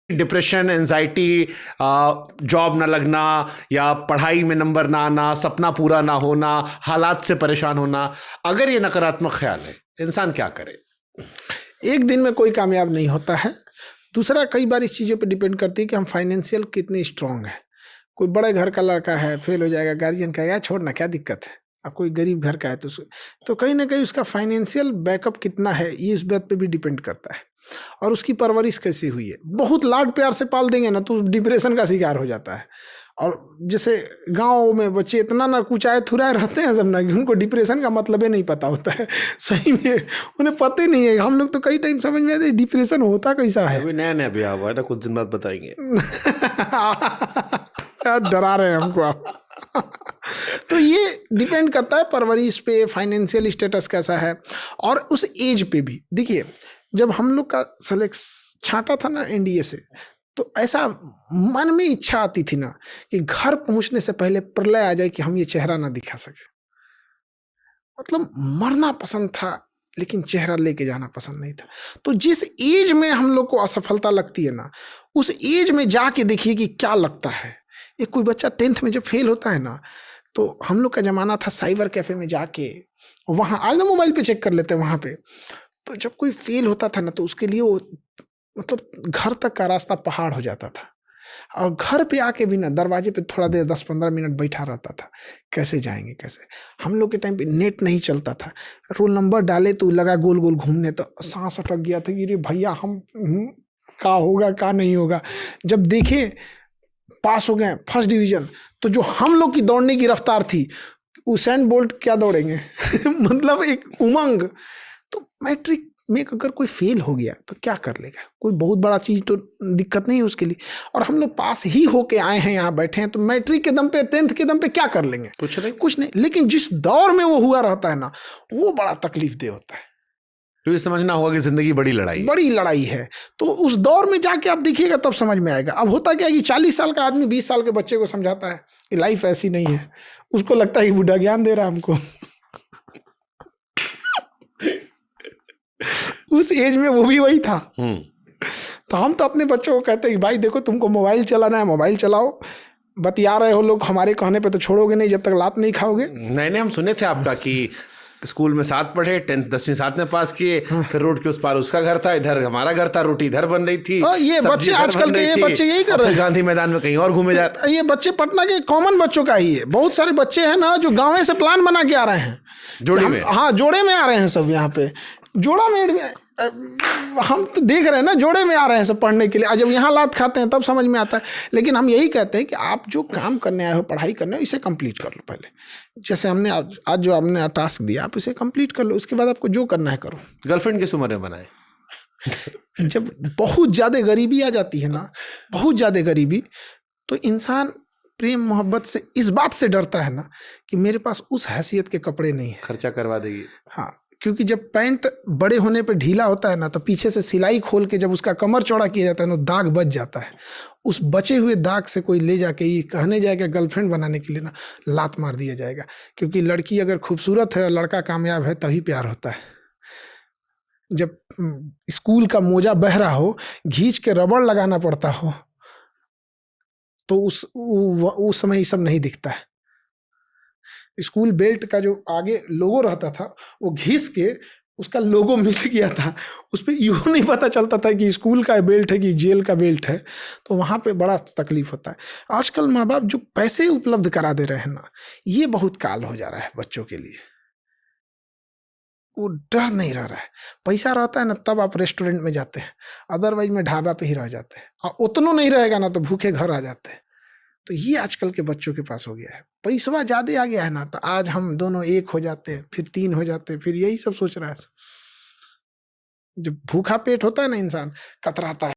Depression, anxiety, job ना लगना या पढ़ाई में नंबर ना आना, सपना पूरा ना होना, हालात से परेशान होना, अगर ये नकारात्मक ख्याल है, इंसान क्या करे? एक दिन में कोई कामयाब नहीं होता है। दूसरा, कई बार इस चीज़ों पे डिपेंड करती है कि हम फाइनेंशियल कितने स्ट्रांग हैं। कोई बड़े घर का लड़का है, फेल हो जाएगा, गार्जियन कहेगा छोड़ना क्या दिक्कत है। अब कोई गरीब घर का है तो कहीं ना कहीं उसका फाइनेंशियल बैकअप कितना है, ये इस बात पे भी डिपेंड करता है। और उसकी परवरिश कैसी हुई है। बहुत लाड प्यार से पाल देंगे ना तो डिप्रेशन का शिकार हो जाता है। और जैसे गाँव में बच्चे इतना ना कुचाए थुराए रहते हैं सब ना कि उनको डिप्रेशन का मतलब ही नहीं पता होता है। सही में उन्हें पता ही नहीं है। हम लोग तो कई टाइम समझ में आते हैं डिप्रेशन होता कैसा है। अभी नया नया ब्याह हुआ है ना, कुछ दिन बाद बताएंगे। डरा रहे हैं हमको आप। तो ये डिपेंड करता है परवरिश पे, फाइनेंशियल स्टेटस कैसा है और उस एज पे भी। देखिए, जब हम लोग का सेलेक्ट छांटा था ना एनडीए से, तो ऐसा मन में इच्छा आती थी ना कि घर पहुंचने से पहले प्रलय आ जाए कि हम ये चेहरा ना दिखा सके। मतलब मरना पसंद था लेकिन चेहरा लेके जाना पसंद नहीं था। तो जिस एज में हम लोग को असफलता लगती है ना, उस एज में जाके देखिए कि क्या लगता है। एक कोई बच्चा 10th में जब फेल होता है ना, तो हम लोग का जमाना था साइबर कैफे में जाके, वहाँ आज ना मोबाइल पे चेक कर लेते हैं वहाँ पे। तो जब कोई फेल होता था ना, तो उसके लिए वो मतलब घर तक का रास्ता पहाड़ हो जाता था। और घर पे आके भी ना दरवाजे पे थोड़ा देर 10-15 मिनट बैठा रहता था, कैसे जाएंगे कैसे। हम लोग के टाइम पे नेट नहीं चलता था, रोल नंबर डाले तो लगा गोल गोल घूमने, तो सांस अटक गया था कि अरे भैया हम का होगा का नहीं होगा। जब देखे पास हो गए फर्स्ट डिवीजन, तो जो हम लोग की दौड़ने की रफ्तार थी, उसेन बोल्ट क्या दौड़ेंगे। मतलब एक उमंग। तो मैट्रिक में अगर कोई फेल हो गया तो क्या कर लेगा, कोई बहुत बड़ा चीज़ तो दिक्कत नहीं है उसके लिए। और हम लोग पास ही होके आए हैं, यहाँ बैठे हैं, तो मैट्रिक के दम पे 10th के दम पे क्या कर लेंगे, कुछ नहीं। लेकिन जिस दौर में वो हुआ रहता है ना, वो बड़ा तकलीफ दे होता है। तो ये समझना होगा कि जिंदगी बड़ी लड़ाई है। तो उस दौर में जाके आप देखिएगा तब समझ में आएगा। अब होता क्या है कि 40 साल का आदमी 20 साल के बच्चे को समझाता है कि लाइफ ऐसी नहीं है, उसको लगता है कि बुढ़ा ज्ञान दे रहा है हमको। उस एज में वो भी वही था। तो हम तो अपने बच्चों को कहते हैं कि भाई देखो, तुमको मोबाइल चलाना है, मोबाइल चलाओ, बतिया रहे हो लोग, हमारे कहने पे तो छोड़ोगे नहीं जब तक लात नहीं खाओगे। नहीं, हम सुने थे आपका कि स्कूल में साथ पढ़े, 10th 10वीं साथ में पास किए, फिर रोड के उस पार उसका घर था, इधर हमारा घर था, रोटी इधर बन रही थी। ये बच्चे आजकल के, ये बच्चे यही कर रहे हैं। गांधी मैदान में कहीं और घूमे जा रहे। ये बच्चे पटना के कॉमन बच्चों का ही है। बहुत सारे बच्चे हैं ना जो गाँव से प्लान बना के आ रहे हैं जोड़े में। हाँ, जोड़े में आ रहे हैं सब। यहाँ पे जोड़ा में हम तो देख रहे हैं ना, जोड़े में आ रहे हैं सब पढ़ने के लिए। जब यहाँ लात खाते हैं तब समझ में आता है। लेकिन हम यही कहते हैं कि आप जो काम करने आए हो, पढ़ाई करने हो, इसे कंप्लीट कर लो पहले। जैसे हमने आज जो आपने टास्क दिया, आप इसे कंप्लीट कर लो, उसके बाद आपको जो करना है करो। गर्लफ्रेंड किस उम्र में बनाए? जब बहुत ज़्यादा गरीबी आ जाती है ना, बहुत ज़्यादा गरीबी, तो इंसान प्रेम मोहब्बत से इस बात से डरता है ना कि मेरे पास उस हैसियत के कपड़े नहीं है, खर्चा करवा देगी। हाँ, क्योंकि जब पैंट बड़े होने पे ढीला होता है ना, तो पीछे से सिलाई खोल के जब उसका कमर चौड़ा किया जाता है ना, दाग बच जाता है। उस बचे हुए दाग से कोई ले जाके ये कहने जाएगा गर्लफ्रेंड बनाने के लिए ना, लात मार दिया जाएगा। क्योंकि लड़की अगर खूबसूरत है और लड़का कामयाब है तभी प्यार होता है। जब स्कूल का मोजा बह रहा हो, घींच के रबड़ लगाना पड़ता हो, तो उस समय ये सब नहीं दिखता है। स्कूल बेल्ट का जो आगे लोगो रहता था, वो घिस के उसका लोगो मिट गया था। उस पर यूँ नहीं पता चलता था कि स्कूल का बेल्ट है कि जेल का बेल्ट है। तो वहाँ पे बड़ा तकलीफ होता है। आजकल माँ बाप जो पैसे उपलब्ध करा दे रहे हैं ना, ये बहुत काल हो जा रहा है बच्चों के लिए। वो डर नहीं रह रहा है। पैसा रहता है ना तब आप रेस्टोरेंट में जाते हैं, अदरवाइज में ढाबा पे ही रह जाते हैं। और उतना नहीं रहेगा ना तो भूखे घर आ जाते हैं। तो ये आजकल के बच्चों के पास हो गया है। पैसा ज़्यादा आ गया है ना, तो आज हम दोनों एक हो जाते हैं, फिर 3 हो जाते हैं, फिर यही सब सोच रहा है। जब भूखा पेट होता है ना, इंसान कतराता है।